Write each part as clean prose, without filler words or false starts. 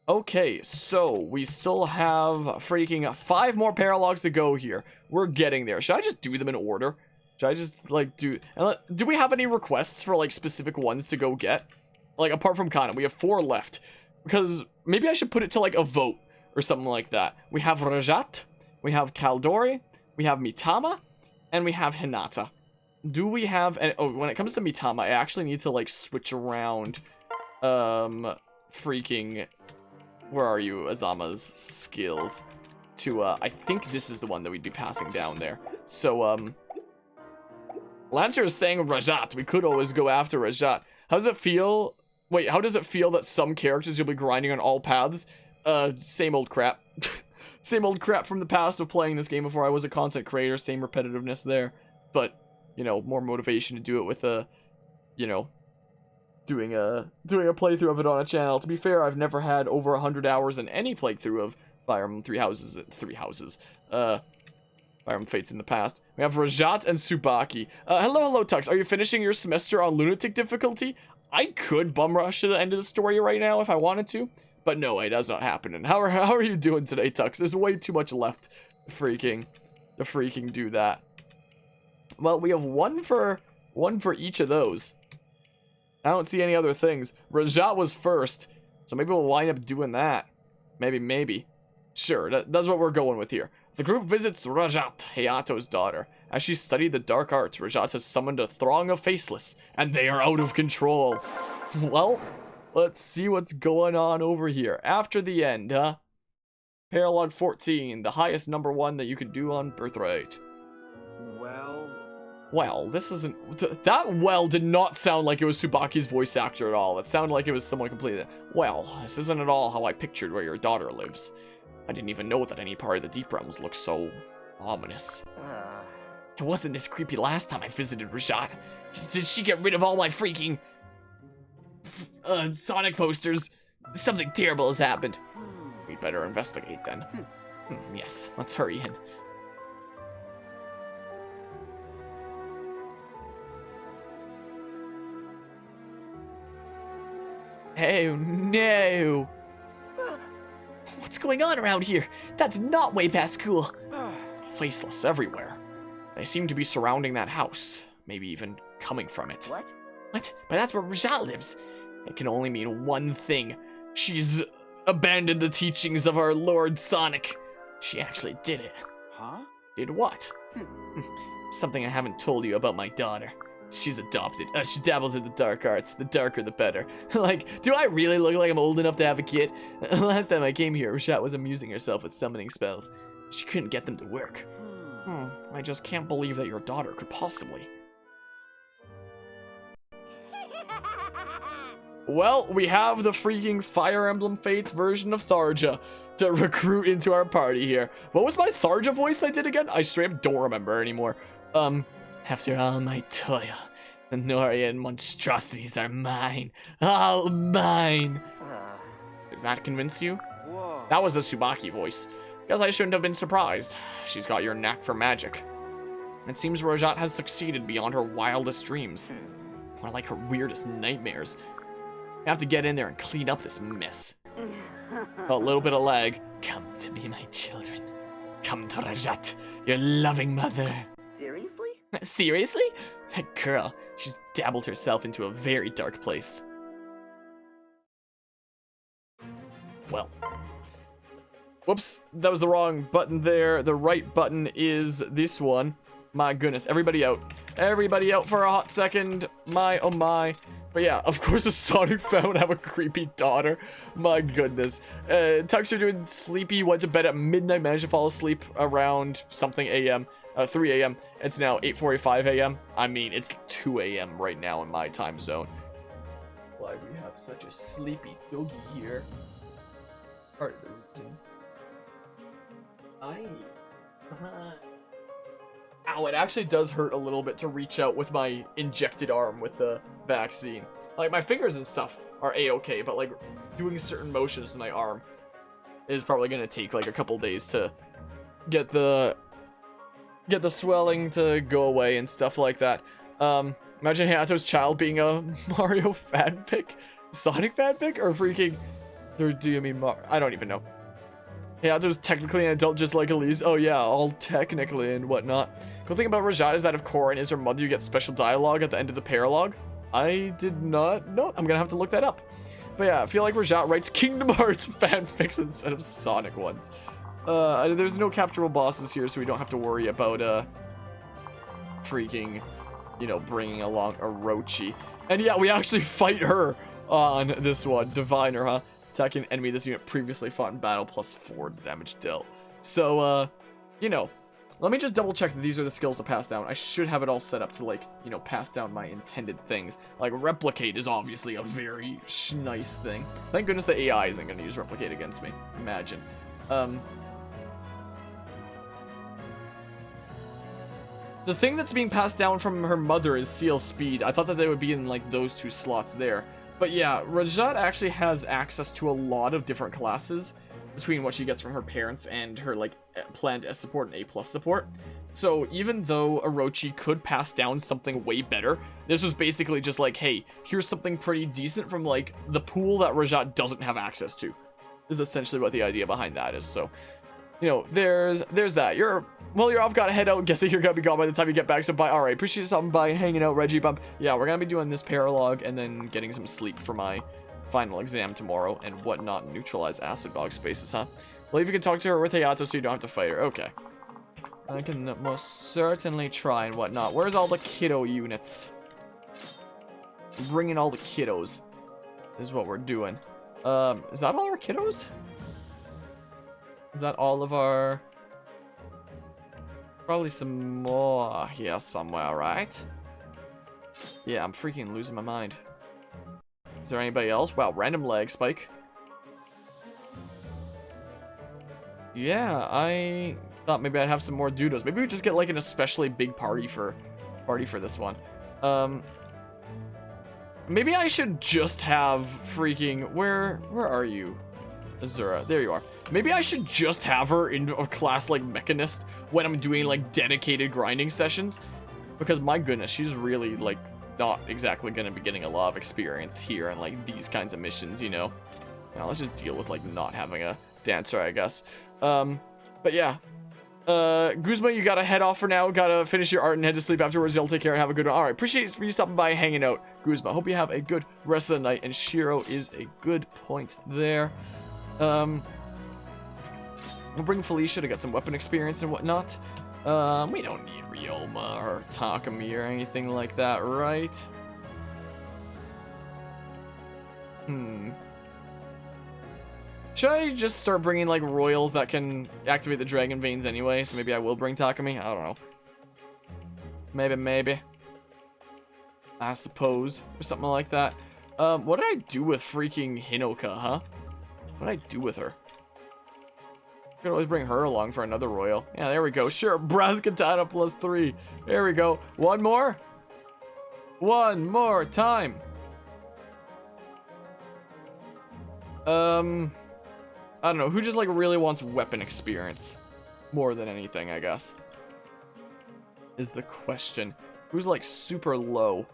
Okay, so we still have freaking 5 more paralogs to go here. We're getting there. Should I just do them in order? Should I just, like, do we have any requests for, like, specific ones to go get? Like, apart from Kana, we have 4 left. Because maybe I should put it to, like, a vote or something like that. We have Rhajat, we have Kaldori, we have Mitama, and we have Hinata. Do we have... oh, when it comes to Mitama, I actually need to, like, switch around, freaking... Where are you, Azama's skills? To, I think this is the one that we'd be passing down there. So, Lancer is saying Rhajat. We could always go after Rhajat. How does it feel? Wait, how does it feel that some characters you'll be grinding on all paths? Same old crap. Same old crap from the past of playing this game before I was a content creator. Same repetitiveness there. But, you know, more motivation to do it with a, you know, doing a playthrough of it on a channel. To be fair, I've never had over 100 hours in any playthrough of Fire Emblem Fire Emblem Fates in the past. We have Rhajat and Tsubaki. Hello, Tux. Are you finishing your semester on Lunatic difficulty? I could bum rush to the end of the story right now if I wanted to, but no, it does not happen. And how are you doing today, Tux? There's way too much left to freaking do that. Well, we have one for each of those. I don't see any other things. Rhajat was first, so maybe we'll wind up doing that. Maybe. Sure, that's what we're going with here. The group visits Rhajat, Hayato's daughter. As she studied the dark arts, Rhajat has summoned a throng of faceless, and they are out of control. Well, let's see what's going on over here. After the end, huh? Paralog 14, the highest number 1 that you could do on Birthright. Well, this isn't... That well did not sound like it was Tsubaki's voice actor at all. It sounded like it was someone completely... Well, this isn't at all how I pictured where your daughter lives. I didn't even know that any part of the Deep Realms looked so... ominous. It wasn't this creepy last time I visited Rhajat. Did she get rid of all my freaking... Sonic posters? Something terrible has happened. We'd better investigate then. Yes, let's hurry in. Oh no! What's going on around here? That's not way past cool. Faceless everywhere. They seem to be surrounding that house. Maybe even coming from it. What? But that's where Rhajat lives. It can only mean one thing. She's abandoned the teachings of our Lord Sonic. She actually did it. Huh? Did what? Something I haven't told you about my daughter. She's adopted. She dabbles in the dark arts. The darker, the better. Like, do I really look like I'm old enough to have a kid? Last time I came here, Rhajat was amusing herself with summoning spells. She couldn't get them to work. I just can't believe that your daughter could possibly. Well, we have the freaking Fire Emblem Fates version of Tharja to recruit into our party here. What was my Tharja voice I did again? I straight up don't remember anymore. After all my toil, the Norian monstrosities are mine. All mine. Does that convince you? Whoa. That was the Tsubaki voice. Guess I shouldn't have been surprised. She's got your knack for magic. It seems Rhajat has succeeded beyond her wildest dreams. More like her weirdest nightmares. I have to get in there and clean up this mess. A little bit of lag. Come to me, my children. Come to Rhajat, your loving mother. Seriously? Seriously? That girl, she's dabbled herself into a very dark place. Well. Whoops, that was the wrong button there. The right button is this one. My goodness, everybody out. Everybody out for a hot second. My, oh my. But yeah, of course a Sonic fan would have a creepy daughter. My goodness. Tux, you're doing sleepy, went to bed at midnight, managed to fall asleep around something a.m. 3 a.m. It's now 8:45 a.m. I mean, it's 2 a.m. right now in my time zone. Why we have such a sleepy doggy here? Part of the reason. Ow, it actually does hurt a little bit to reach out with my injected arm with the vaccine. Like, my fingers and stuff are a-okay, but like, doing certain motions with my arm is probably gonna take like a couple days to get the swelling to go away and stuff like that. Imagine Hayato's child being a Mario fanfic, Sonic fanfic, or freaking Or do you mean I don't even know. Yeah, there's technically an adult just like Elise. Oh yeah, all technically and whatnot. Cool thing about Rhajat is that if Corin is her mother, you get special dialogue at the end of the paralogue. I did not know. I'm gonna have to look that up. But yeah, I feel like Rhajat writes Kingdom Hearts fanfics instead of Sonic ones. There's no capturable bosses here, so we don't have to worry about, freaking, you know, bringing along Orochi. And yeah, we actually fight her on this one. Diviner, huh? Attacking an enemy this unit previously fought in battle plus 4 damage dealt. So, you know, let me just double check that these are the skills to pass down. I should have it all set up to, like, you know, pass down my intended things. Like, Replicate is obviously a very nice thing. Thank goodness the AI isn't going to use Replicate against me. Imagine. The thing that's being passed down from her mother is Seal Speed. I thought that they would be in, like, those 2 slots there. But yeah, Rhajat actually has access to a lot of different classes between what she gets from her parents and her, like, planned S support and A+ support. So even though Orochi could pass down something way better, this was basically just like, hey, here's something pretty decent from, like, the pool that Rhajat doesn't have access to. Is essentially what the idea behind that is. So, you know, there's that. You're off, gotta head out. Guessing you're gonna be gone by the time you get back, so bye. Alright, appreciate you stopping by and hanging out, Reggie Bump. Yeah, we're gonna be doing this paralogue and then getting some sleep for my final exam tomorrow and whatnot. Neutralize acid bog spaces, huh? Believe you can talk to her with Hayato so you don't have to fight her. Okay. I can most certainly try and whatnot. Where's all the kiddo units? Bringing all the kiddos is what we're doing. Is that all our kiddos? Is that all of our... Probably some more here somewhere, right? Yeah, I'm freaking losing my mind. Is there anybody else? Wow, random leg spike. Yeah, I thought maybe I'd have some more doodles. Maybe we just get like an especially big party for this one. Maybe I should just have freaking... Where are you? Azura, there you are. Maybe I should just have her in a class like Mechanist when I'm doing like dedicated grinding sessions, because my goodness, she's really like not exactly gonna be getting a lot of experience here and like these kinds of missions, you know. Now let's just deal with like not having a dancer, I guess. But yeah, Guzma, you gotta head off for now. Gotta finish your art and head to sleep afterwards. Y'all take care. Have a good one. All right, appreciate you stopping by and hanging out, Guzma. Hope you have a good rest of the night. And Shiro is a good point there. We'll bring Felicia to get some weapon experience and whatnot. We don't need Ryoma or Takumi or anything like that, right? Should I just start bringing, like, royals that can activate the dragon veins anyway? So maybe I will bring Takumi? I don't know. Maybe. I suppose. Or something like that. What did I do with freaking Hinoka, huh? What did I do with her? I could always bring her along for another royal. Yeah, there we go. Sure, Brass Katana +3. There we go. One more? One more time. I don't know. Who just, like, really wants weapon experience? More than anything, I guess. Is the question. Who's, like, super low?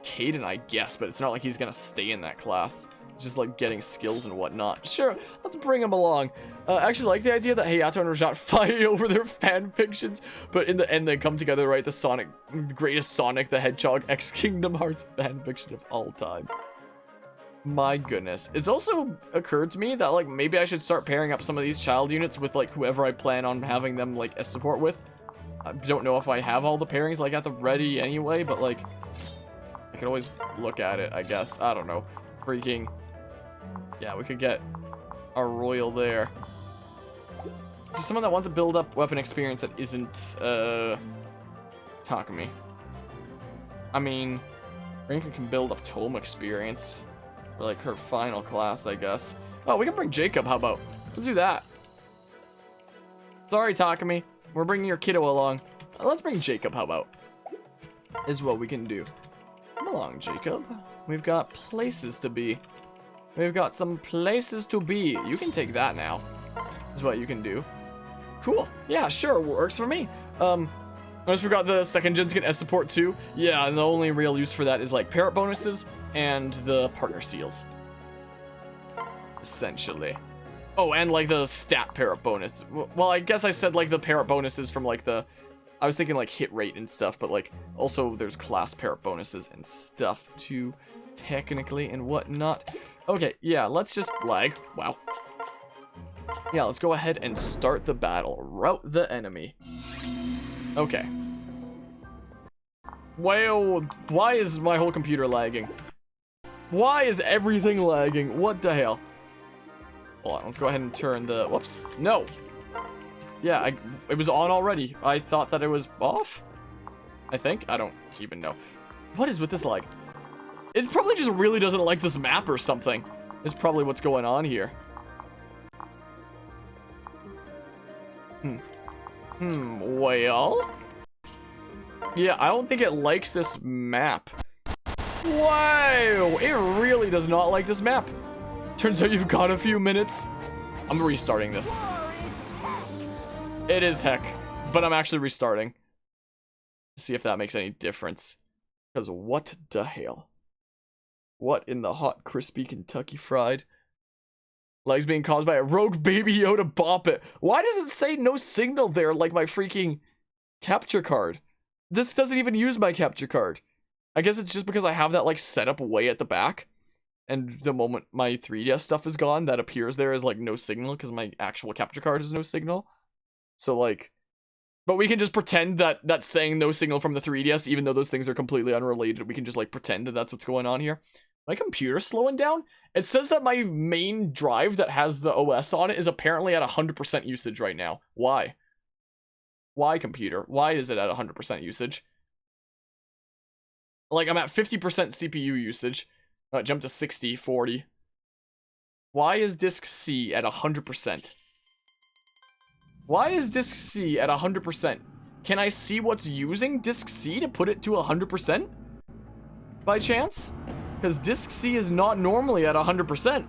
Caden, I guess, but it's not like he's gonna stay in that class. It's just, like, getting skills and whatnot. Sure, let's bring him along. I actually like the idea that Hayato and Rhajat fight over their fan fictions, but in the end they come together, right? The greatest Sonic the Hedgehog X Kingdom Hearts fan fiction of all time. My goodness. It's also occurred to me that, like, maybe I should start pairing up some of these child units with, like, whoever I plan on having them, like, as support with. I don't know if I have all the pairings, like, at the ready anyway, but, like, I could always look at it, I guess. I don't know. Freaking... Yeah, we could get our royal there. Is there someone that wants to build up weapon experience that isn't, Takumi? I mean, Rinka can build up tome experience. For, like, her final class, I guess. Oh, we can bring Jacob, how about? Let's do that. Sorry, Takumi. We're bringing your kiddo along. Let's bring Jacob, how about? Is what we can do. Come along, Jacob. We've got places to be. We've got some places to be. You can take that now. Is what you can do. Cool. Yeah, sure. Works for me. I just forgot the second gens get S support too. Yeah, and the only real use for that is like parrot bonuses and the partner seals. essentially. Oh, and like the stat parrot bonus. Well, I guess I said like the parrot bonuses from like the... I was thinking like hit rate and stuff, but like also there's class parrot bonuses and stuff too, technically, and whatnot. Okay, yeah, let's just lag. Wow. Yeah, let's go ahead and start the battle. Rout the enemy. Okay. Well, why is my whole computer lagging? Why is everything lagging? What the hell? Hold on, let's go ahead and turn the... Whoops. No. Yeah, it was on already. I thought that it was off. I think. I don't even know. What is with this lag? It probably just really doesn't like this map or something. Is probably what's going on here. Well... Yeah, I don't think it likes this map. Wow! It really does not like this map. Turns out you've got a few minutes. I'm restarting this. It is heck, but I'm actually restarting. See if that makes any difference. Because what the hell? What in the hot, crispy Kentucky fried? Legs being caused by a rogue baby Yoda bop it. Why does it say no signal there like my freaking capture card? This doesn't even use my capture card. I guess it's just because I have that like set up way at the back. And the moment my 3DS stuff is gone, that appears there as like no signal because my actual capture card is no signal. So like, but we can just pretend that that's saying no signal from the 3DS, even though those things are completely unrelated. We can just like pretend that that's what's going on here. My computer's slowing down. It says that my main drive that has the OS on it is apparently at 100% usage right now. Why? Why, computer? Why is it at 100% usage? Like, I'm at 50% CPU usage. Jump to 60, 40. Why is disk C at 100%? Why is disk C at 100%? Can I see what's using disk C to put it to 100%? By chance? Because disk C is not normally at 100%. Is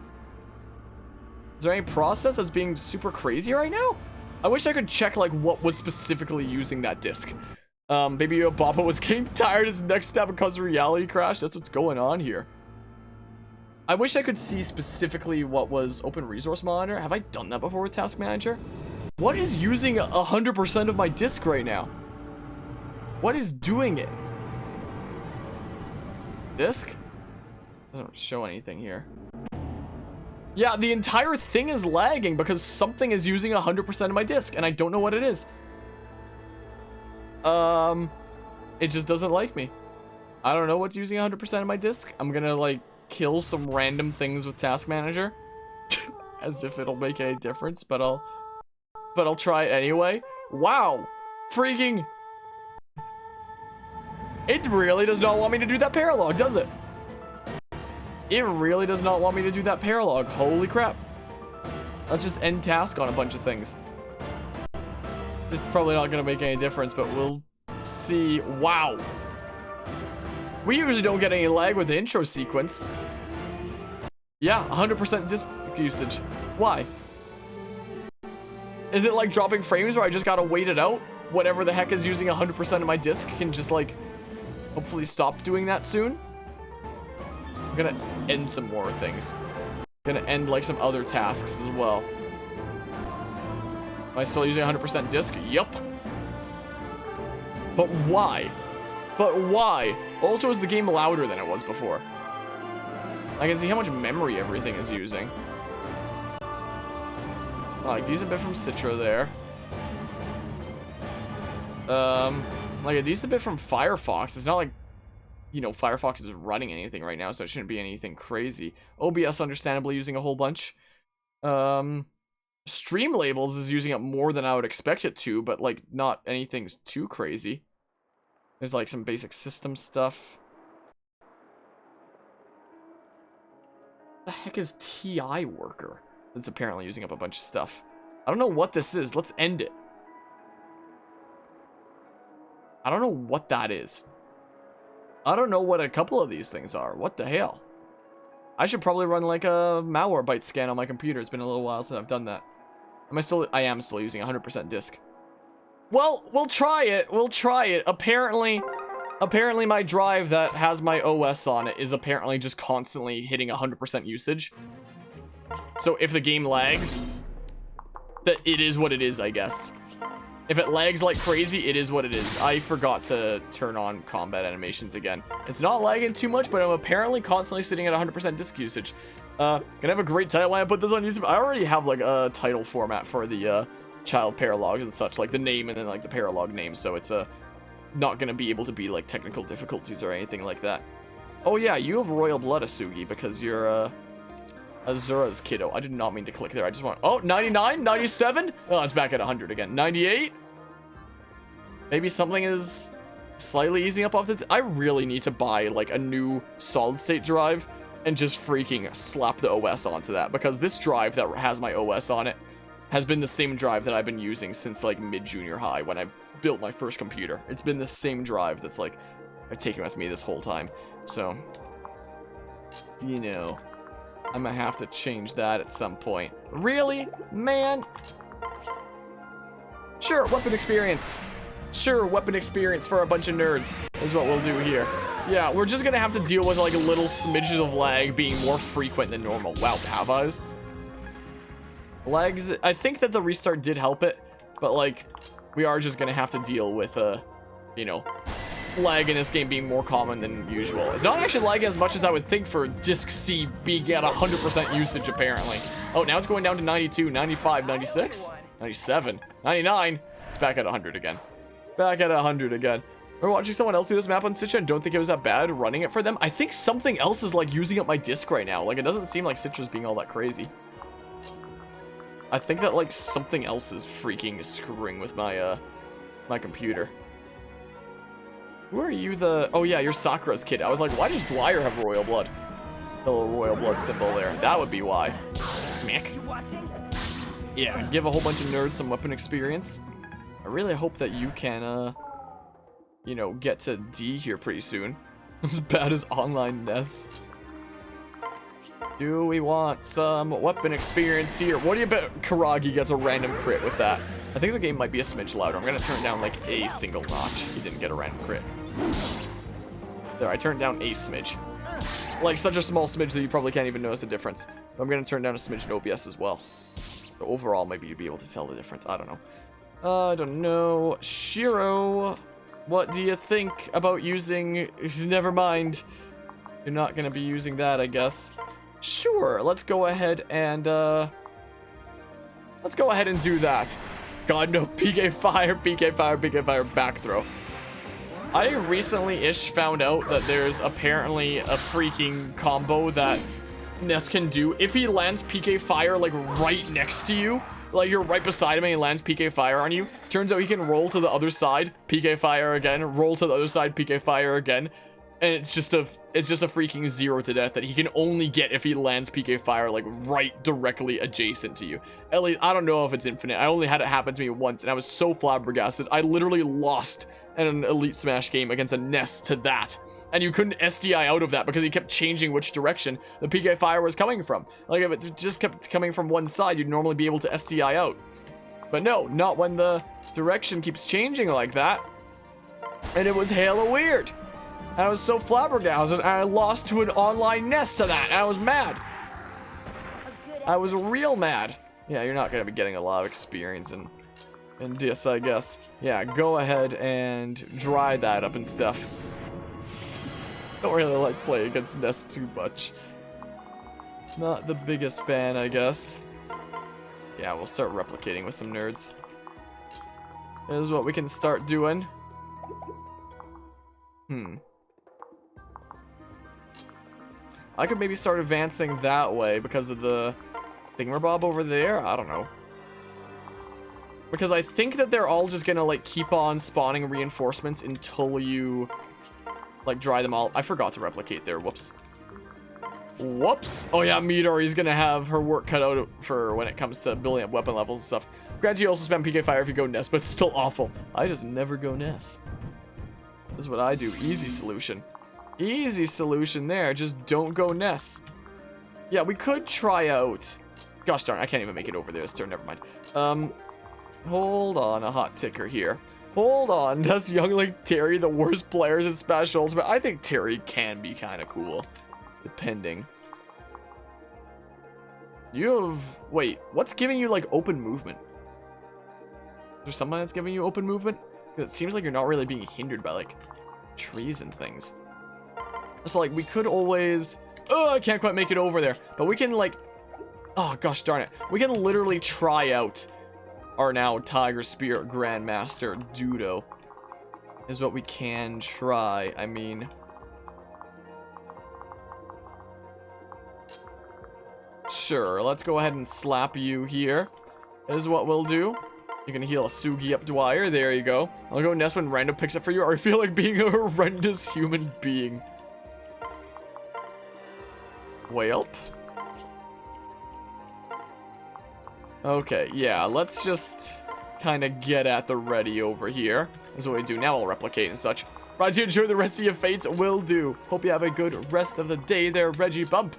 there any process that's being super crazy right now? I wish I could check like what was specifically using that disk. Maybe Baba was getting tired his next step because of reality crash. That's what's going on here. I wish I could see specifically what was open resource monitor. Have I done that before with task manager? What is using 100% of my disk right now? What is doing it? Disk? Doesn't show anything here. Yeah, the entire thing is lagging because something is using 100% of my disk and I don't know what it is. It just doesn't like me. I don't know what's using 100% of my disk. I'm gonna like kill some random things with task manager as if it'll make any difference, but I'll try it anyway. Wow. Freaking. It really does not want me to do that paralog, does it? It really does not want me to do that paralog. Holy crap. Let's just end task on a bunch of things. It's probably not going to make any difference, but we'll see. Wow. We usually don't get any lag with the intro sequence. Yeah, 100% disk usage. Why? Is it like dropping frames where I just gotta wait it out? Whatever the heck is using 100% of my disk can just like hopefully stop doing that soon. I'm gonna end some more things. Gonna end like some other tasks as well. Am I still using 100% disk? Yup. But why? But why? Also, is the game louder than it was before? I can see how much memory everything is using. Like, decent bit from Citra there. Like a decent bit from Firefox. It's not like, you know, Firefox is running anything right now, so it shouldn't be anything crazy. OBS, understandably, using a whole bunch. Streamlabels is using up more than I would expect it to, but, like, not anything's too crazy. There's, like, some basic system stuff. What the heck is TI Worker? That's apparently using up a bunch of stuff. I don't know what this is. Let's end it. I don't know what that is. I don't know what a couple of these things are. What the hell? I should probably run like a Malwarebyte scan on my computer. It's been a little while since I've done that. I am still using 100% disk. Well, we'll try it. We'll try it. Apparently my drive that has my OS on it is apparently just constantly hitting 100% usage. So if the game lags, that it is what it is, I guess. If it lags like crazy, it is what it is. I forgot to turn on combat animations again. It's not lagging too much, but I'm apparently constantly sitting at 100% disk usage. Gonna have a great title when I put this on YouTube. I already have like a title format for the child paralogs and such, like the name and then like the paralog name, so it's not gonna be able to be like technical difficulties or anything like that. Oh yeah, you have royal blood, Asugi, because you're Azura's kiddo. I did not mean to click there. I just want... Oh, 99? 97? Oh, it's back at 100 again. 98? Maybe something is slightly easing up off the... I really need to buy, like, a new solid-state drive and just freaking slap the OS onto that. Because this drive that has my OS on it has been the same drive that I've been using since, like, mid-junior high when I built my first computer. It's been the same drive that's, like, I've taken with me this whole time. So, you know... I'm gonna have to change that at some point. Really? Man? Sure, weapon experience. Sure, weapon experience for a bunch of nerds is what we'll do here. Yeah, we're just gonna have to deal with like little smidges of lag being more frequent than normal. Wow, Pavas. Lags, I think that the restart did help it, but like, we are just gonna have to deal with, you know, lag in this game being more common than usual. It's not actually lagging as much as I would think for Disk C being at 100% usage, apparently. Oh, now it's going down to 92, 95, 96, 97, 99. It's back at 100 again. Back at 100 again. We're watching someone else do this map on Citra and don't think it was that bad running it for them. I think something else is like using up my disk right now. Like, it doesn't seem like Citra's being all that crazy. I think that like something else is freaking screwing with my, my computer. Who are you oh yeah, you're Sakura's kid. I was like, why does Dwyer have royal blood? The little royal blood symbol there. That would be why. Smack. Yeah, give a whole bunch of nerds some weapon experience. I really hope that you can, you know, get to D here pretty soon. As bad as online Ness. Do we want some weapon experience here? What do you bet Karagi gets a random crit with that? I think the game might be a smidge louder. I'm gonna turn down like a single notch. He didn't get a random crit. There, I turned down a smidge. Like such a small smidge that you probably can't even notice the difference. But I'm gonna turn down a smidge in OBS as well. So overall, maybe you'd be able to tell the difference. I don't know. I don't know. Shiro, what do you think about using... Never mind. You're not gonna be using that, I guess. Sure, let's go ahead and, let's go ahead and do that. God, no, PK fire, PK fire, PK fire, back throw. I recently-ish found out that there's apparently a freaking combo that Ness can do. If he lands PK fire, like, right next to you, like, you're right beside him and he lands PK fire on you, turns out he can roll to the other side, PK fire again, roll to the other side, PK fire again, and it's just a freaking 0 to death that he can only get if he lands PK fire, like, right directly adjacent to you. At least, I don't know if it's infinite. I only had it happen to me once, and I was so flabbergasted. I literally lost in an Elite Smash game against a Ness to that. And you couldn't SDI out of that because he kept changing which direction the PK fire was coming from. Like, if it just kept coming from one side, you'd normally be able to SDI out. But no, not when the direction keeps changing like that. And it was hella weird. I was so flabbergasted, and I lost to an online Ness to that, and I was mad. I was real mad. Yeah, you're not gonna be getting a lot of experience in this, I guess. Yeah, go ahead and dry that up and stuff. Don't really like playing against Ness too much. Not the biggest fan, I guess. Yeah, we'll start replicating with some nerds. This is what we can start doing. I could maybe start advancing that way because of the thingamabob over there. I don't know. Because I think that they're all just gonna, like, keep on spawning reinforcements until you, like, dry them all. I forgot to replicate there. Whoops. Whoops. Oh, yeah, Midori's gonna have her work cut out for when it comes to building up weapon levels and stuff. Granted, you also spam PK Fire if you go Ness, but it's still awful. I just never go Ness. This is what I do. Easy solution. Easy solution there. Just don't go Ness. Yeah, we could try out... Gosh darn, I can't even make it over there this turn. Never mind. Hold on, a hot ticker here. Hold on. Does young like Terry the worst players in Smash Ultimate? I think Terry can be kind of cool. Depending. You have... Wait, what's giving you, like, open movement? Is there something that's giving you open movement? It seems like you're not really being hindered by, like, trees and things. So, like, we could always... Oh, I can't quite make it over there. But we can, like... Oh, gosh darn it. We can literally try out our now Tiger Spirit Grandmaster Dudo. Is what we can try. I mean... Sure, let's go ahead and slap you here. Is what we'll do. You can heal a Sugi up Dwyer. There you go. I'll go Nest when random picks it for you. Or I feel like being a horrendous human being. Whelp. Okay, yeah, let's just kind of get at the ready over here. That's what we do. Now I'll replicate and such. Rhajat, enjoy the rest of your fates. Will do. Hope you have a good rest of the day there, Reggie Bump.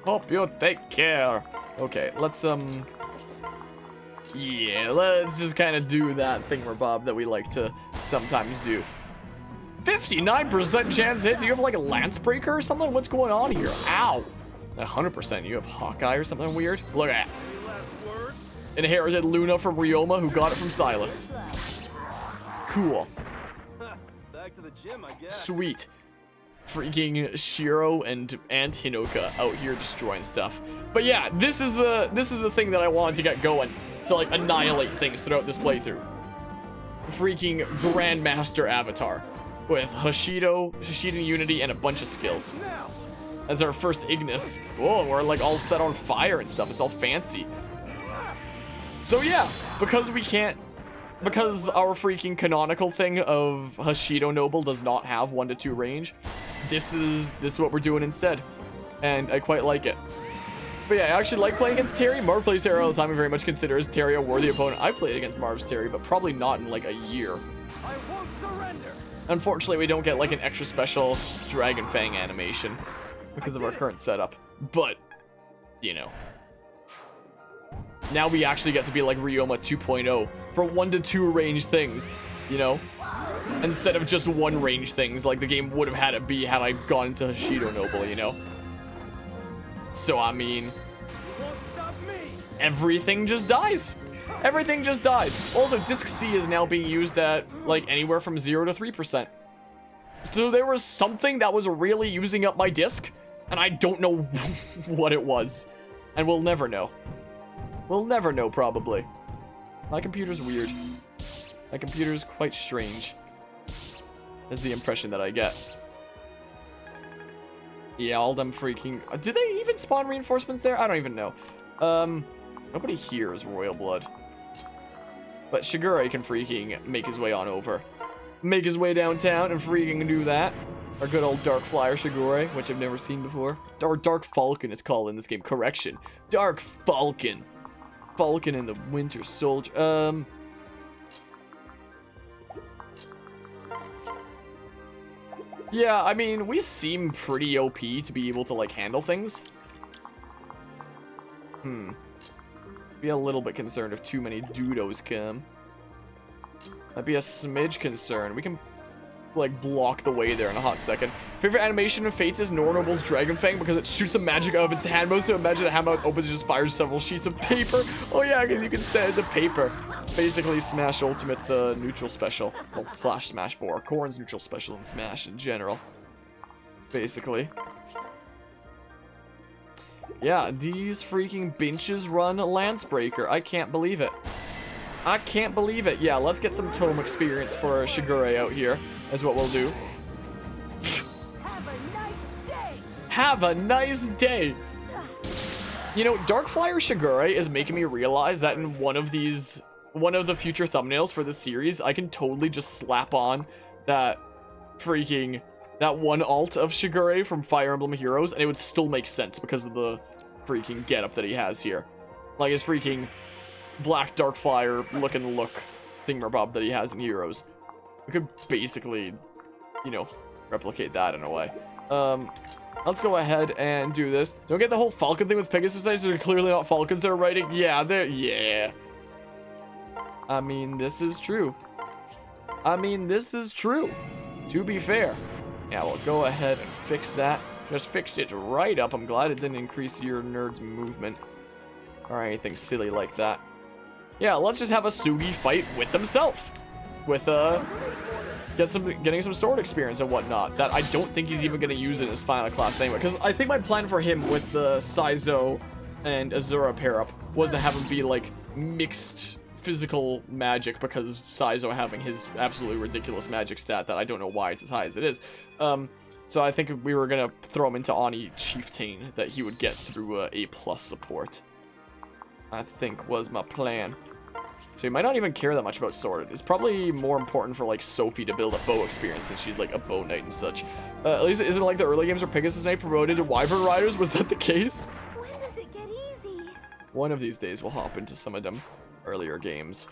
Hope you take care. Okay, let's, yeah, let's just kind of do that thingamabob that we like to sometimes do. 59% chance hit? Do you have, like, a Lance Breaker or something? What's going on here? Ow. 100%. You have Hawkeye or something weird? Look at that. Inherited Luna from Ryoma, who got it from Silas. Cool. Back to the gym, I guess. Sweet. Freaking Shiro and Hinoka out here destroying stuff. But yeah, this is the thing that I wanted to get going, to like annihilate things throughout this playthrough. Freaking Grandmaster Avatar with Hashiden Unity, and a bunch of skills. As our first Ignis. Whoa, we're like all set on fire and stuff. It's all fancy. So yeah, because our freaking canonical thing of Hashido Noble does not have 1 to 2 range, this is what we're doing instead. And I quite like it. But yeah, I actually like playing against Terry. Marv plays Terry all the time and very much considers Terry a worthy opponent. I played against Marv's Terry, but probably not in like a year. I won't surrender. Unfortunately, we don't get like an extra special Dragon Fang animation because of our current setup. But, you know. Now we actually get to be like Ryoma 2.0 for 1 to 2 range things, you know? Instead of just 1 range things like the game would have had it be had I gone into Hashido Noble, you know? So, I mean, everything just dies. Everything just dies. Also, Disc C is now being used at like anywhere from 0 to 3%. So there was something that was really using up my disc, and I don't know what it was. And we'll never know. We'll never know, probably. My computer's weird. My computer's quite strange. Is the impression that I get. Yeah, all them freaking... do they even spawn reinforcements there? I don't even know. Nobody here is Royal Blood. But Shigure can freaking make his way on over. Make his way downtown and freaking do that. Our good old Dark Flyer Shigure, which I've never seen before. Or Dark Falcon is called in this game. Correction. Dark Falcon. Falcon and the Winter Soldier. Yeah, I mean, we seem pretty OP to be able to, like, handle things. Be a little bit concerned if too many Dudos come. That'd be a smidge concerned. We can, like, block the way there in a hot second. Favorite animation of Fates is Nornoble's Dragon Fang because it shoots the magic out of its hand mouth. So imagine the hand mouth opens and just fires several sheets of paper. Oh yeah, because you can set it to paper. Basically, Smash Ultimate's neutral special. Well, slash Smash 4. Corrin's neutral special and Smash in general. Basically. Yeah, these freaking benches run Lance Breaker. I can't believe it. I can't believe it. Yeah, let's get some Tome experience for Shigure out here. Is what we'll do. Have a nice day. Have a nice day. You know, Darkflyer Shigure is making me realize that in one of the future thumbnails for this series, I can totally just slap on that one alt of Shigure from Fire Emblem Heroes, and it would still make sense because of the freaking getup that he has here. Like his freaking black Darkflyer looking look thingamabob that he has in Heroes. We could basically, you know, replicate that in a way. Let's go ahead and do this. Don't get the whole Falcon thing with Pegasus Knights. They're clearly not Falcons they're riding. Yeah, yeah. I mean, this is true. To be fair. Yeah, we'll go ahead and fix that. Just fix it right up. I'm glad it didn't increase your nerd's movement. Or anything silly like that. Yeah, let's just have a Sugi fight with himself. With, getting some sword experience and whatnot. That I don't think he's even going to use in his final class anyway. Because I think my plan for him with the Saizo and Azura pair-up was to have him be, like, mixed physical magic. Because Saizo having his absolutely ridiculous magic stat that I don't know why it's as high as it is. So I think we were going to throw him into Ani Chieftain that he would get through A+ support. I think was my plan. So you might not even care that much about sword. It's probably more important for like Sophie to build a bow experience since she's like a bow knight and such. At least isn't it like the early games where Pegasus Knight promoted to Wyvern Riders? Was that the case? When does it get easy? One of these days we'll hop into some of them earlier games.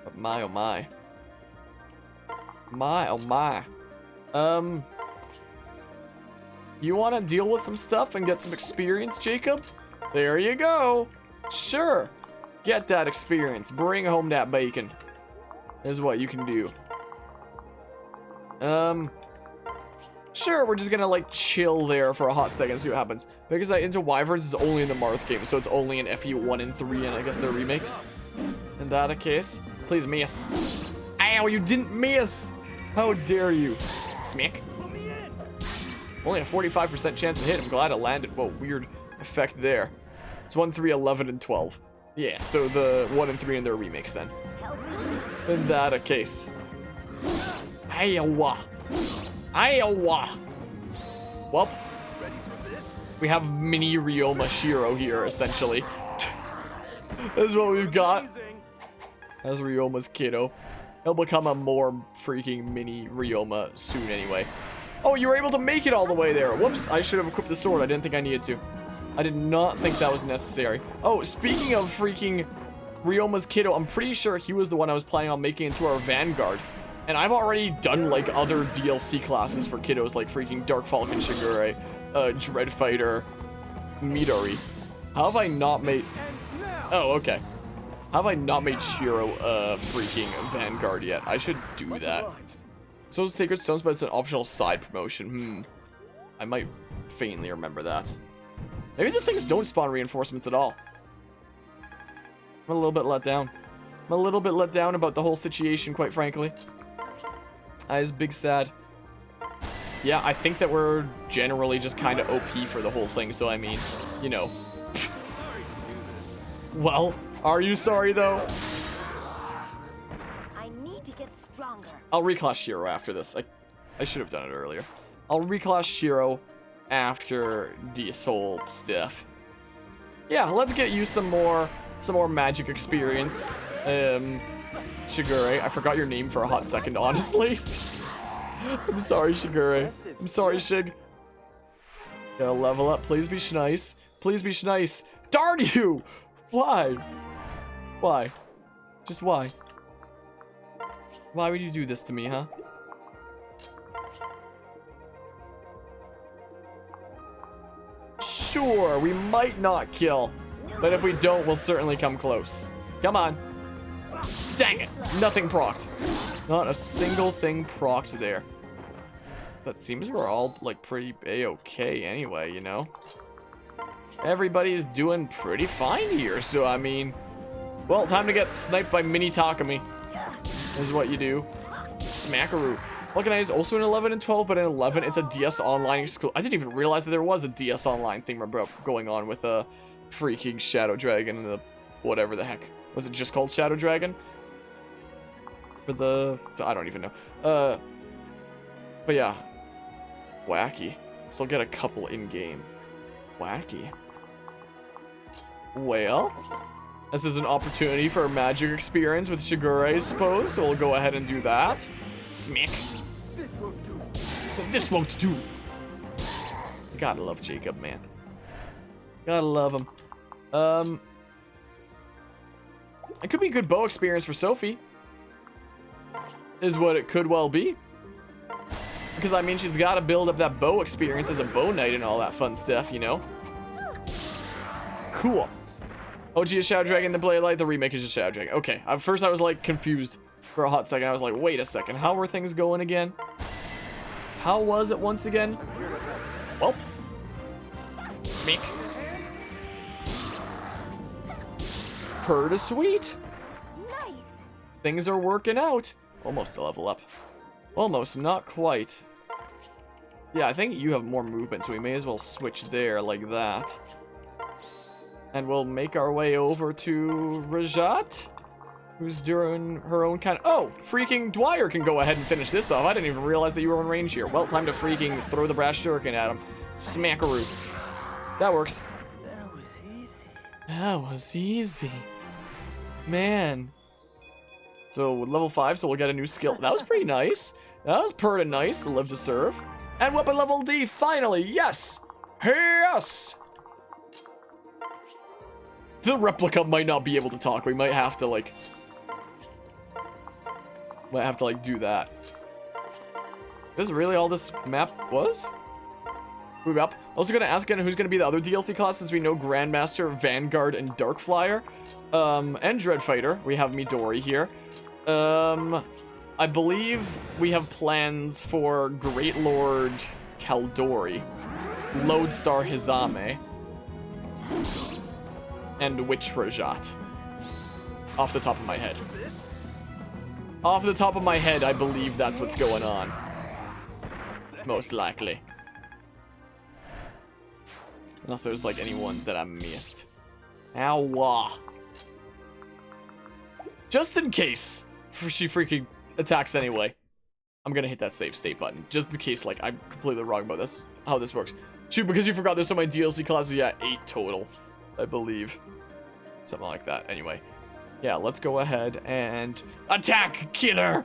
But my oh my. My oh my. You want to deal with some stuff and get some experience, Jacob? There you go. Sure. Get that experience. Bring home that bacon. Is what you can do. Sure, we're just gonna like chill there for a hot second, see what happens. Because Into Wyverns is only in the Marth game, so it's only in FE 1 and 3 and I guess their remakes. In that case, please miss. Ow, you didn't miss! How dare you? Smack. Only a 45% chance to hit. I'm glad it landed. Whoa, weird effect there. It's 1, 3, 11, and 12. Yeah, so the 1 and 3 in their remakes then. In that case. Iowa. Iowa. Well, we have mini Ryoma Shiro here, essentially. That's what we've got. As Ryoma's kiddo. He'll become a more freaking mini Ryoma soon anyway. Oh, you were able to make it all the way there. Whoops, I should have equipped the sword. I didn't think I needed to. I did not think that was necessary. Oh, speaking of freaking Ryoma's kiddo, I'm pretty sure he was the one I was planning on making into our Vanguard. And I've already done, like, other DLC classes for kiddos, like freaking Dark Falcon Shigure, Dread Fighter, Midori. How have I not made... Oh, okay. How have I not made Shiro freaking Vanguard yet? I should do that. So Sacred Stones, but it's an optional side promotion. I might faintly remember that. Maybe the things don't spawn reinforcements at all. I'm a little bit let down. I'm a little bit let down about the whole situation, quite frankly. That is big sad. Yeah, I think that we're generally just kind of OP for the whole thing, so I mean, you know. Well, are you sorry though? I need to get stronger. I'll reclass Shiro after this. I should have done it earlier. I'll reclass Shiro after this whole stuff. Yeah, let's get you some more magic experience. Shigure, I forgot your name for a hot second, honestly. I'm sorry, Shigure. I'm sorry, Shig. Gotta level up. Please be nice. Please be nice. Darn you! Why? Why? Just why? Why would you do this to me, huh? Sure, we might not kill, but if we don't, we'll certainly come close. Come on. Dang it, nothing procced. Not a single thing procced there. But seems we're all, like, pretty A-okay anyway, you know? Everybody's doing pretty fine here, so I mean... Well, time to get sniped by Mini Takumi. Is what you do. Smackaroo. Vulcanize is also in 11 and 12, but in 11 it's a DS Online exclusive. I didn't even realize that there was a DS Online thing going on with a freaking Shadow Dragon and the whatever the heck. Was it just called Shadow Dragon? For the... I don't even know. But yeah. Wacky. Still get a couple in-game. Wacky. Well, this is an opportunity for a magic experience with Shigure, I suppose, so we'll go ahead and do that. Smack. This won't do. This won't do. Gotta love Jacob, man. Gotta love him. It could be a good bow experience for Sophie. Is what it could well be. Because, I mean, she's got to build up that bow experience as a bow knight and all that fun stuff, you know? Cool. OG is Shadow Dragon, the Blade Light, the remake is just Shadow Dragon. Okay, at first I was, like, confused for a hot second. I was like, wait a second, how were things going again? How was it once again? Smeek. Pretty sweet. Nice. Things are working out. Almost a level up. Almost, not quite. Yeah, I think you have more movement, so we may as well switch there like that. And we'll make our way over to Rhajat, who's doing her own kind of... Oh, freaking Dwyer can go ahead and finish this off. I didn't even realize that you were in range here. Well, time to freaking throw the brass shuriken at him. Smackaroo. That works. That was easy. That was easy. Man. So, level 5, so we'll get a new skill. That was pretty nice. That was pretty nice. Live to serve. And weapon level D, finally. Yes. Yes. The replica might not be able to talk. We might have to, like... do that. This is really all this map was? Move up. Also gonna ask again who's gonna be the other DLC class, since we know Grandmaster, Vanguard, and Darkflyer. And Dreadfighter. We have Midori here. I believe we have plans for Great Lord Kaldori, Lodestar Hizame, and Witch Rhajat. Off the top of my head. Off the top of my head, I believe that's what's going on. Most likely. Unless there's like any ones that I missed. Ow. Just in case she freaking attacks anyway, I'm gonna hit that save state button. Just in case, like, I'm completely wrong about this. How this works. Shoot, because you forgot there's so many DLC classes. Yeah, 8 total, I believe. Something like that. Anyway. Yeah, let's go ahead and attack, killer!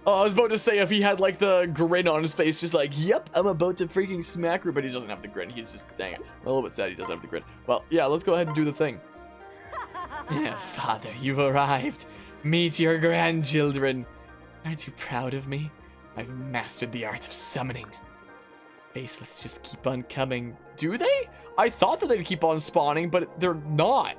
Oh, I was about to say if he had, like, the grin on his face, just like, yep, I'm about to freaking smack her, but he doesn't have the grin. He's just, dang it. I'm a little bit sad he doesn't have the grin. Well, yeah, let's go ahead and do the thing. Yeah, Father, you've arrived. Meet your grandchildren. Aren't you proud of me? I've mastered the art of summoning. Facelets just keep on coming. Do they? I thought that they'd keep on spawning, but they're not.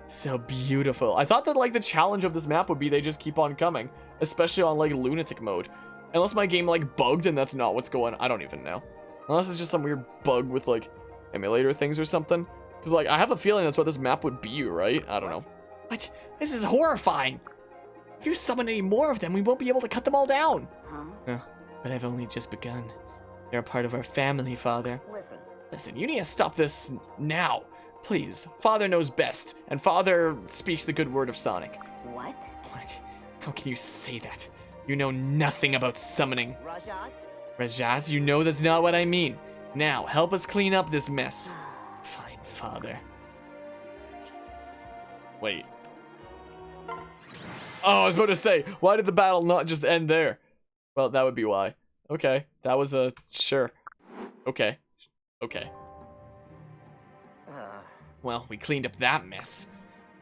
So beautiful. I thought that, like, the challenge of this map would be they just keep on coming, especially on, like, lunatic mode. Unless my game, like, bugged and that's not what's going on. I don't even know. Unless it's just some weird bug with, like, emulator things or something. Because, like, I have a feeling that's what this map would be, right? I don't know. What? This is horrifying. If you summon any more of them, we won't be able to cut them all down. Huh? But I've only just begun. They're a part of our family, Father. Listen, you need to stop this now. Please. Father knows best, and Father speaks the good word of Sonic. What? What? How can you say that? You know nothing about summoning. Rhajat? Rhajat, you know that's not what I mean. Now, help us clean up this mess. Fine, Father. Wait. Oh, I was about to say, why did the battle not just end there? Well, that would be why. Okay, that was a... sure. Okay. Okay. Well, we cleaned up that mess.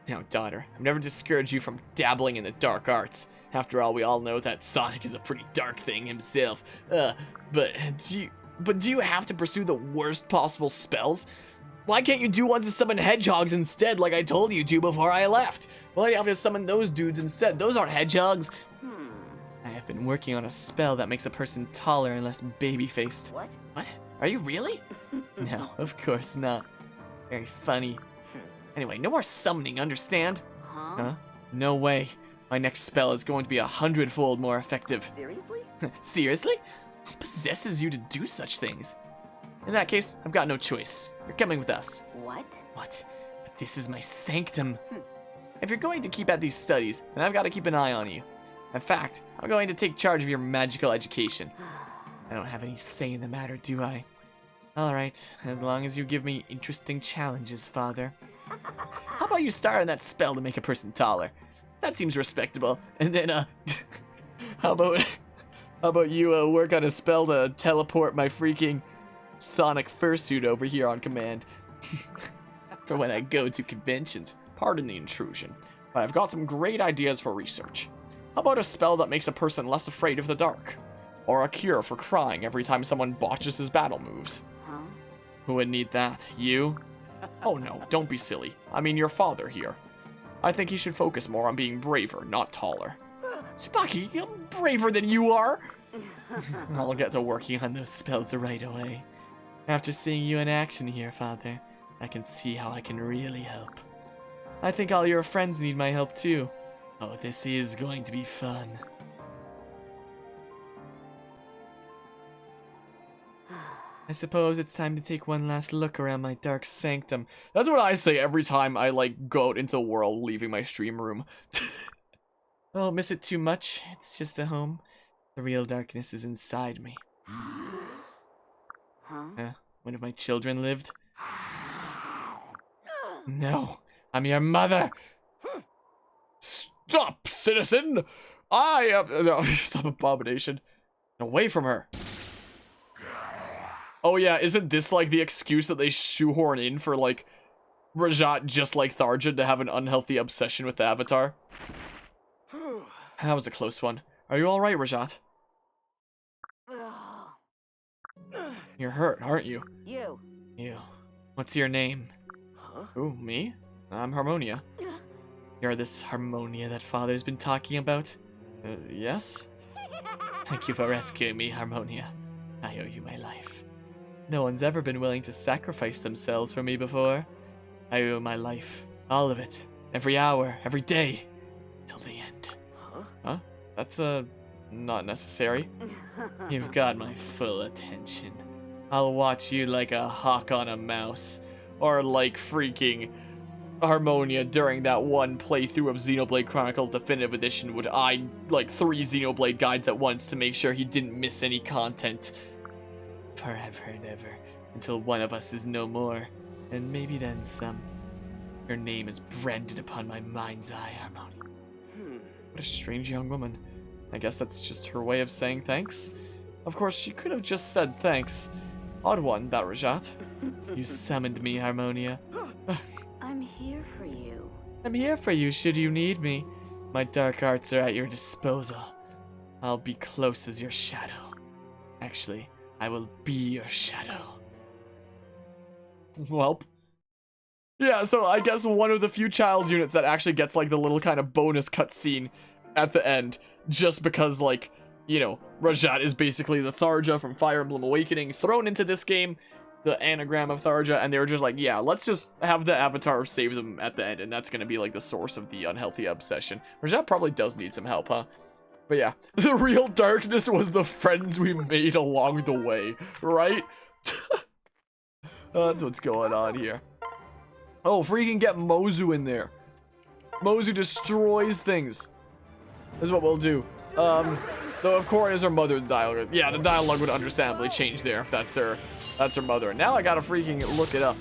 Now, daughter, I've never discouraged you from dabbling in the dark arts. After all, we all know that Sonic is a pretty dark thing himself. But do you have to pursue the worst possible spells? Why can't you do ones to summon hedgehogs instead, like I told you to before I left? Why do you have to summon those dudes instead? Those aren't hedgehogs. I have been working on a spell that makes a person taller and less baby-faced. What? What? Are you really? No, of course not. Very funny. Anyway, no more summoning, understand? Huh? No way. My next spell is going to be 100-fold more effective. Seriously? Seriously? What possesses you to do such things? In that case, I've got no choice. You're coming with us. What? What? But this is my sanctum. If you're going to keep at these studies, then I've got to keep an eye on you. In fact, I'm going to take charge of your magical education. I don't have any say in the matter, do I? Alright, as long as you give me interesting challenges, Father. How about you start on that spell to make a person taller? That seems respectable. And then, how about you work on a spell to teleport my freaking Sonic fursuit over here on command for when I go to conventions. Pardon the intrusion, but I've got some great ideas for research. How about a spell that makes a person less afraid of the dark? Or a cure for crying every time someone botches his battle moves? Huh? Who would need that? You? Oh no, don't be silly. I mean your father here. I think he should focus more on being braver, not taller. Tsubaki, I'm braver than you are! I'll get to working on those spells right away. After seeing you in action here, Father, I can see how I can really help. I think all your friends need my help too. Oh, this is going to be fun. I suppose it's time to take one last look around my dark sanctum. That's what I say every time I, like, go out into the world leaving my stream room. I won't miss it too much. It's just a home. The real darkness is inside me. One of my children lived? No, I'm your mother! Stop, citizen! I am... No, stop, abomination. Away from her. Oh yeah, isn't this like the excuse that they shoehorn in for like Rhajat, just like Tharja, to have an unhealthy obsession with the Avatar? That was a close one. Are you alright, Rhajat? You're hurt, aren't you? You. What's your name? Huh? Ooh, me? I'm Harmonia. You're this Harmonia that Father's been talking about? Yes? Thank you for rescuing me, Harmonia. I owe you my life. No one's ever been willing to sacrifice themselves for me before. I owe my life. All of it. Every hour, every day. Till the end. Huh? That's, not necessary. You've got my full attention. I'll watch you like a hawk on a mouse. Or like freaking Harmonia during that one playthrough of Xenoblade Chronicles Definitive Edition would eye like 3 Xenoblade guides at once to make sure he didn't miss any content. Forever and ever, until one of us is no more, and maybe then some. Your name is branded upon my mind's eye, Harmonia. What a strange young woman. I guess that's just her way of saying thanks. Of course, she could have just said thanks. Odd one, that Rhajat. You summoned me, Harmonia. I'm here for you. I'm here for you should you need me. My dark arts are at your disposal. I'll be close as your shadow. Actually, I will be your shadow. Welp. Yeah, so I guess one of the few child units that actually gets like the little kind of bonus cutscene at the end, just because like, you know, Rhajat is basically the Tharja from Fire Emblem Awakening thrown into this game, the anagram of Tharja, and they were just like, yeah, let's just have the Avatar save them at the end, and that's gonna be like the source of the unhealthy obsession. Rhajat probably does need some help, huh? But yeah, the real darkness was the friends we made along the way, right? That's what's going on here. Oh, freaking get Mozu in there. Mozu destroys things. This is what we'll do. Though of course is her mother, the dialogue. Yeah, the dialogue would understandably change there if that's her mother. Now I gotta freaking look it up.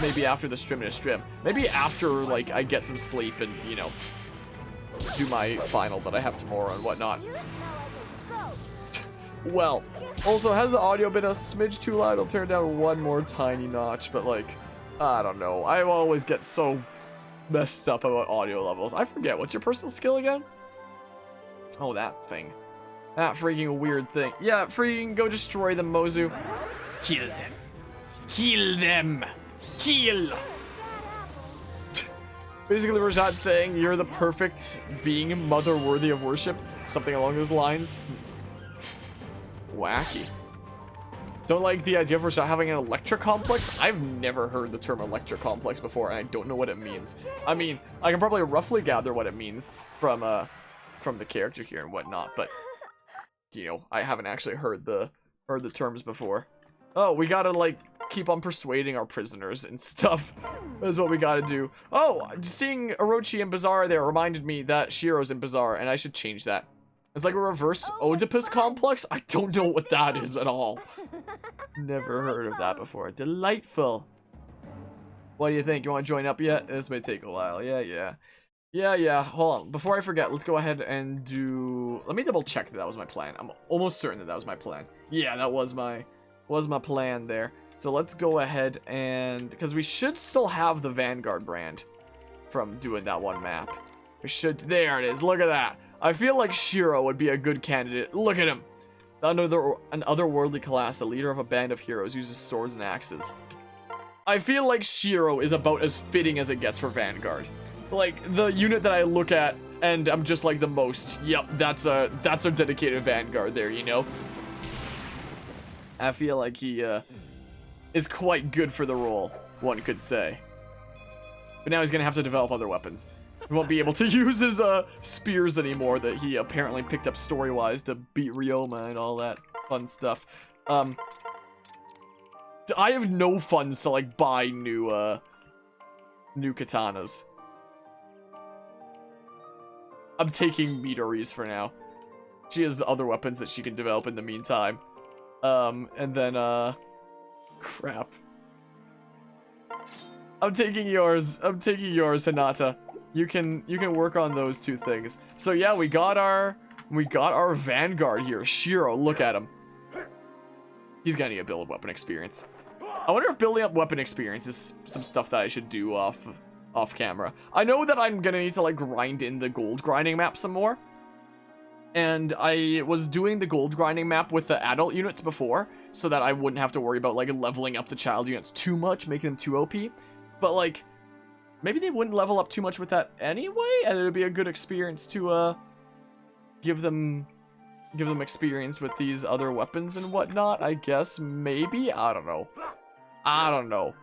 Maybe after the stream in a strip. Maybe after like I get some sleep and, you know, do my final that I have tomorrow and whatnot. Well, also, has the audio been a smidge too loud? I'll turn it down one more tiny notch, but like, I don't know. I always get so messed up about audio levels. I forget, what's your personal skill again? Oh, that thing. That freaking weird thing. Yeah, freaking go destroy them, Mozu. Kill them. Kill them. Kill. Basically, Rhajat saying you're the perfect being, mother worthy of worship. Something along those lines. Wacky. Don't like the idea of Rhajat having an Electra complex. I've never heard the term Electra complex before, and I don't know what it means. I mean, I can probably roughly gather what it means from the character here and whatnot, but you know, I haven't actually heard the terms before. Oh, we gotta like keep on persuading our prisoners and stuff. That's what we gotta do. Oh, seeing Orochi and Bazaar there reminded me that Shiro's in Bazaar, and I should change that. It's like a reverse Oedipus complex. I don't know what that is at all. Never heard of that before. Delightful. What do you think? You want to join up yet? This may take a while. Yeah. Hold on. Before I forget, let's go ahead and do... Let me double check that was my plan. I'm almost certain that was my plan. Yeah, that was my plan there. So let's go ahead and... Because we should still have the Vanguard brand from doing that one map. We should... There it is. Look at that. I feel like Shiro would be a good candidate. Look at him. An otherworldly class, the leader of a band of heroes, uses swords and axes. I feel like Shiro is about as fitting as it gets for Vanguard. Like, the unit that I look at, and I'm just like the most, yep, that's a dedicated Vanguard there, you know? I feel like he is quite good for the role, one could say. But now he's gonna have to develop other weapons. He won't be able to use his spears anymore that he apparently picked up story-wise to beat Ryoma and all that fun stuff. I have no funds to like buy new katanas. I'm taking Midori's for now. She has other weapons that she can develop in the meantime. And then crap. I'm taking yours, Hinata. You can work on those two things. So yeah, we got our Vanguard here. Shiro, look at him. He's gonna need to build weapon experience. I wonder if building up weapon experience is some stuff that I should do off camera. I know that I'm gonna need to like grind in the gold grinding map some more. And I was doing the gold grinding map with the adult units before, so that I wouldn't have to worry about like leveling up the child units too much, making them too OP. But like, maybe they wouldn't level up too much with that anyway, and it would be a good experience to give them experience with these other weapons and whatnot, I guess. Maybe? I don't know.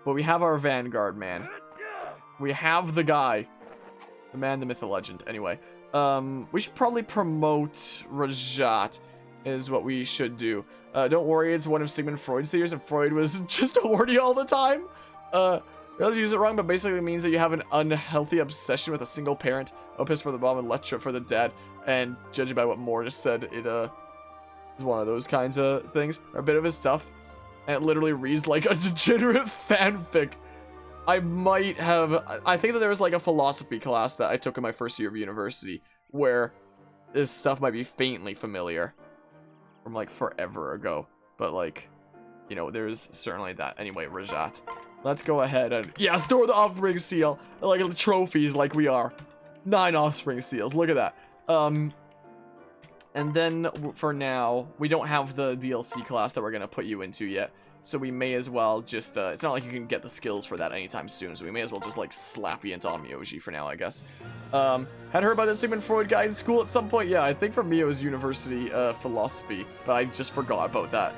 But we have our Vanguard man. We have the guy. The man, the myth, the legend. Anyway. We should probably promote Rhajat, is what we should do. Don't worry, it's one of Sigmund Freud's theories, and Freud was just horny all the time. Let's use it wrong, but basically it means that you have an unhealthy obsession with a single parent. Opus for the mom and Lectra for the dad. And judging by what Mortis said, it is one of those kinds of things. A bit of his stuff. And it literally reads like a degenerate fanfic. I think that there was like a philosophy class that I took in my first year of university where this stuff might be faintly familiar from like forever ago. But like, you know, there's certainly that. Anyway, Rhajat. Let's go ahead and, yeah, store the offspring seal. Like the trophies like we are. 9 offspring seals. Look at that. And then for now, we don't have the DLC class that we're going to put you into yet. So we may as well just, it's not like you can get the skills for that anytime soon. So we may as well just like slap you into Onmyoji for now, I guess. Had heard about the Sigmund Freud guy in school at some point. Yeah, I think for me it was university philosophy, but I just forgot about that.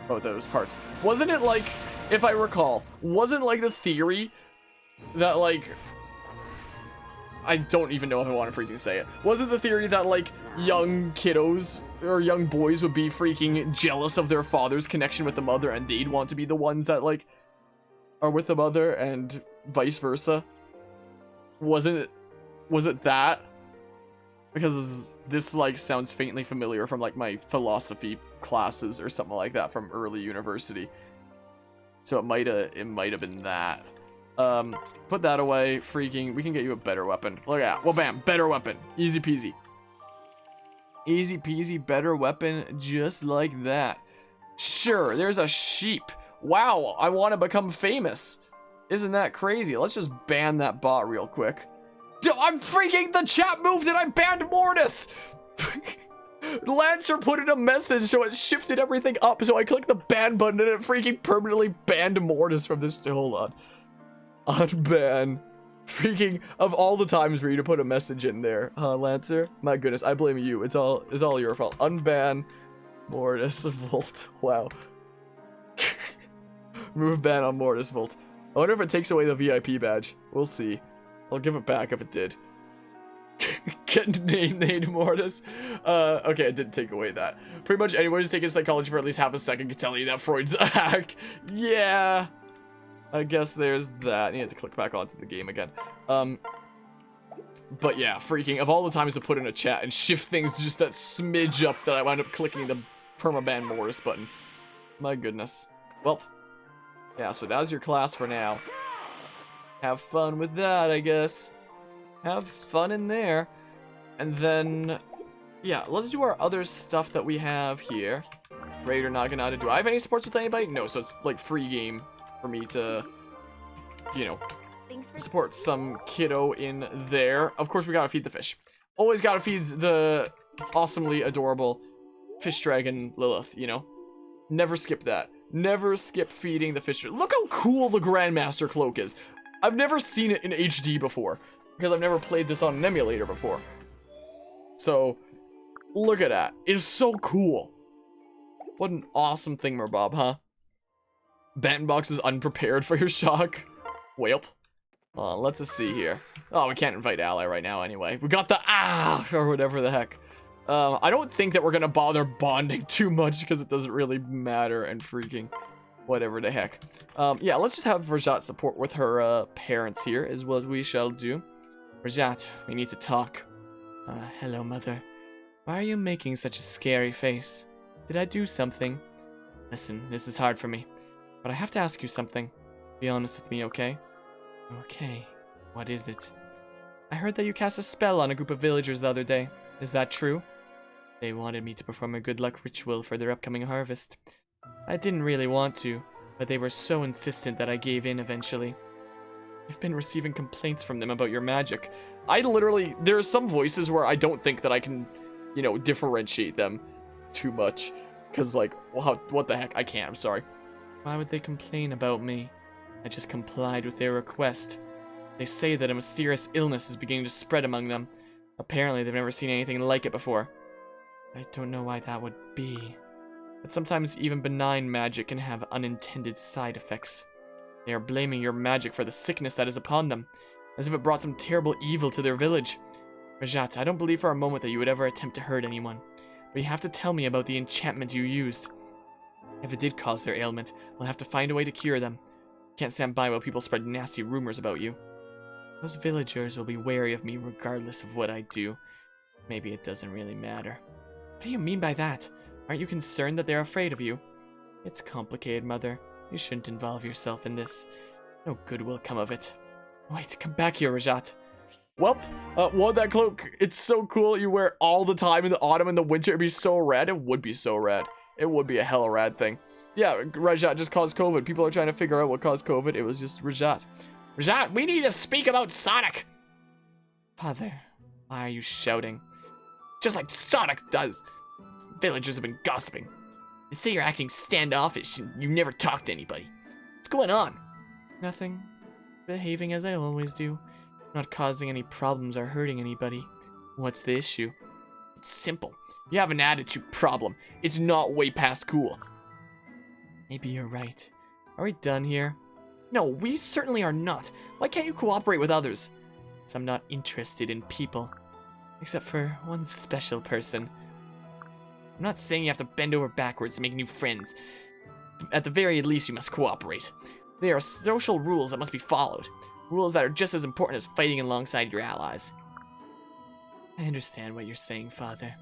About those parts. Wasn't it like, if I recall, wasn't like the theory that like, I don't even know if I want to freaking say it. Wasn't the theory that like young kiddos or young boys would be freaking jealous of their father's connection with the mother, and they'd want to be the ones that like are with the mother, and vice versa? Was it that? Because this like sounds faintly familiar from like my philosophy classes or something like that from early university. So it might have been that. Put that away. Freaking, we can get you a better weapon. Look at, well, bam, better weapon. Easy peasy. Easy peasy, better weapon, just like that. Sure, there's a sheep. Wow, I want to become famous. Isn't that crazy? Let's just ban that bot real quick. I'm freaking, the chat moved and I banned Mortis. Lancer put in a message, so it shifted everything up. So I clicked the ban button and it freaking permanently banned Mortis from this. Hold on. Unban. Freaking, of all the times for you to put a message in there, Lancer. My goodness, I blame you. It's all your fault. Unban Mortis Volt. Wow. Move ban on Mortis Volt. I wonder if it takes away the VIP badge. We'll see. I'll give it back if it did. Get named Mortis. Okay, it didn't take away that. Pretty much anyone who's taken psychology for at least half a second can tell you that Freud's a hack. Yeah. I guess there's that. I need to click back onto the game again. But yeah, freaking, of all the times to put in a chat and shift things just that smidge up that I wound up clicking the permaban Mortis button. My goodness. Well, yeah, so that's your class for now. Have fun with that, I guess. Have fun in there. And then, yeah, let's do our other stuff that we have here. Raider Naginata. Do I have any supports with anybody? No, so it's like free game for me to, you know, support some kiddo in there. Of course, we gotta feed the fish. Always gotta feed the awesomely adorable fish dragon Lilith, you know? Never skip that. Never skip feeding the fish. Look how cool the Grandmaster cloak is. I've never seen it in HD before, because I've never played this on an emulator before. So, look at that. It is so cool. What an awesome thingamabob, huh? Bandbox is unprepared for your shock. Welp. Let's just see here. Oh, we can't invite ally right now anyway. We got the or whatever the heck. I don't think that we're gonna bother bonding too much because it doesn't really matter and freaking whatever the heck. Yeah, let's just have Rhajat support with her parents here is what we shall do. Rhajat, we need to talk. Hello, mother. Why are you making such a scary face? Did I do something? Listen, this is hard for me, but I have to ask you something. Be honest with me, okay? Okay, what is it? I heard that you cast a spell on a group of villagers the other day. Is that true? They wanted me to perform a good luck ritual for their upcoming harvest. I didn't really want to, but they were so insistent that I gave in eventually. I've been receiving complaints from them about your magic. There are some voices where I don't think that I can, you know, differentiate them too much. Because, like, what the heck? I can't, I'm sorry. Why would they complain about me? I just complied with their request. They say that a mysterious illness is beginning to spread among them. Apparently, they've never seen anything like it before. I don't know why that would be. But sometimes even benign magic can have unintended side effects. They are blaming your magic for the sickness that is upon them, as if it brought some terrible evil to their village. Rhajat, I don't believe for a moment that you would ever attempt to hurt anyone, but you have to tell me about the enchantment you used. If it did cause their ailment, we'll have to find a way to cure them. Can't stand by while people spread nasty rumors about you. Those villagers will be wary of me regardless of what I do. Maybe it doesn't really matter. What do you mean by that? Aren't you concerned that they're afraid of you? It's complicated, Mother. You shouldn't involve yourself in this. No good will come of it. Wait, come back here, Rhajat. Welp, whoa, that cloak, it's so cool. You wear it all the time in the autumn and the winter. It'd be so rad. It would be so rad. It would be a hella rad thing. Yeah, Rhajat just caused COVID. People are trying to figure out what caused COVID. It was just Rhajat. Rhajat, we need to speak about Sonic. Father, why are you shouting? Just like Sonic does. Villagers have been gossiping. They say you're acting standoffish and you never talk to anybody. What's going on? Nothing. Behaving as I always do. Not causing any problems or hurting anybody. What's the issue? It's simple. You have an attitude problem. It's not way past cool. Maybe you're right. Are we done here? No, we certainly are not. Why can't you cooperate with others? Because I'm not interested in people. Except for one special person. I'm not saying you have to bend over backwards to make new friends. At the very least, you must cooperate. There are social rules that must be followed. Rules that are just as important as fighting alongside your allies. I understand what you're saying, Father.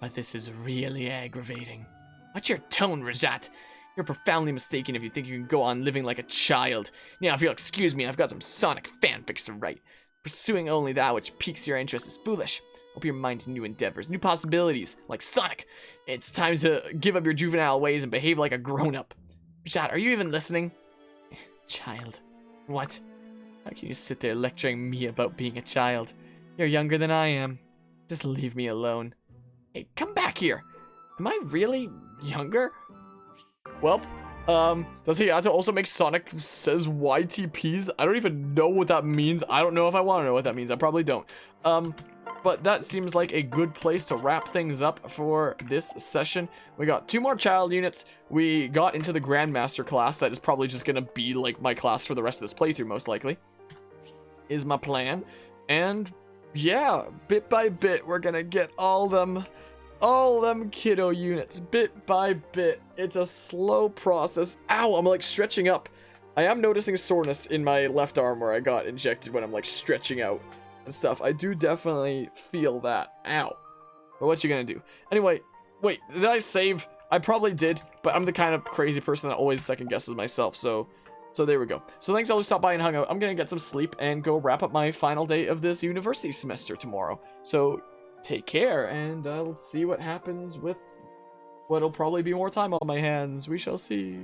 But this is really aggravating. Watch your tone, Rhajat. You're profoundly mistaken if you think you can go on living like a child. Now, if you'll excuse me, I've got some Sonic fanfics to write. Pursuing only that which piques your interest is foolish. Open your mind to new endeavors, new possibilities, like Sonic. It's time to give up your juvenile ways and behave like a grown-up. Rhajat, are you even listening? Child. What? How can you sit there lecturing me about being a child? You're younger than I am. Just leave me alone. Hey, come back here. Am I really younger? Well, does he have to also make Sonic says YTPs? I don't even know what that means. I don't know if I want to know what that means. I probably don't. But that seems like a good place to wrap things up for this session. We got 2 more child units. We got into the Grandmaster class. That is probably just going to be like my class for the rest of this playthrough, most likely. Is my plan. And yeah, bit by bit, we're going to get all them kiddo units, bit by bit. It's a slow process. Ow, I'm like stretching up. I am noticing soreness in my left arm where I got injected when I'm like stretching out and stuff. I do definitely feel that. Ow. But what you gonna do? Anyway, wait, did I save? I probably did, but I'm the kind of crazy person that always second guesses myself, so there we go. So thanks all who stopped by and hung out. I'm gonna get some sleep and go wrap up my final day of this university semester tomorrow. So take care, and I'll see what happens with what'll probably be more time on my hands. We shall see.